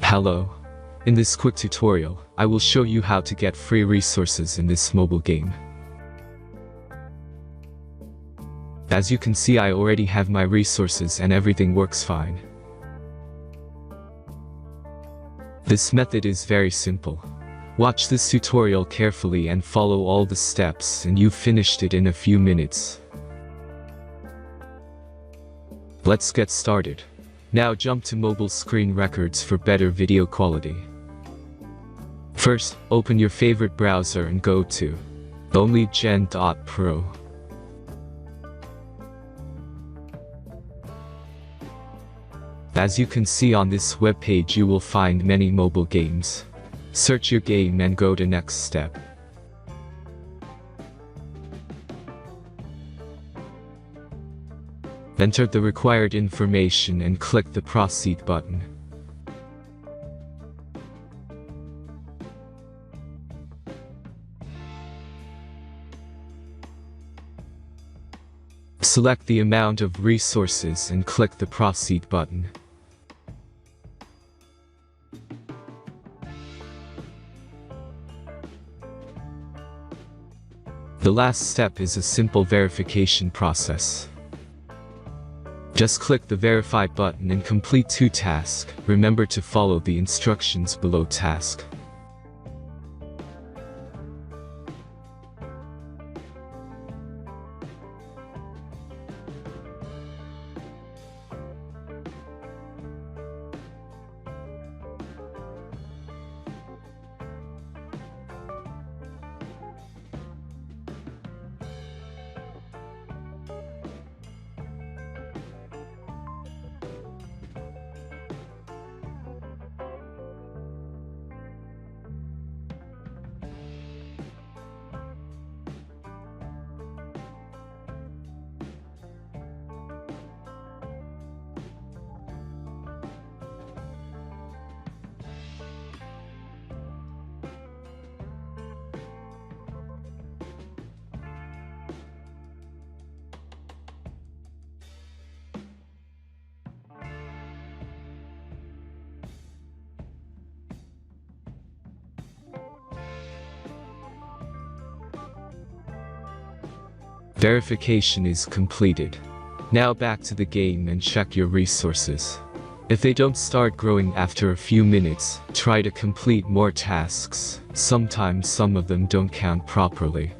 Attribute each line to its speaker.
Speaker 1: Hello. In this quick tutorial, I will show you how to get free resources in this mobile game. As you can see, I already have my resources and everything works fine. This method is very simple. Watch this tutorial carefully and follow all the steps and you've finished it in a few minutes. Let's get started. Now jump to mobile screen records for better video quality. First, open your favorite browser and go to onlygen.pro. As you can see on this web page, you will find many mobile games. Search your game and go to next step. Enter the required information and click the proceed button. Select the amount of resources and click the proceed button. The last step is a simple verification process. Just click the verify button and complete 2 tasks. Remember to follow the instructions below task. Verification is completed. Now back to the game and check your resources. If they don't start growing after a few minutes, try to complete more tasks. Sometimes some of them don't count properly.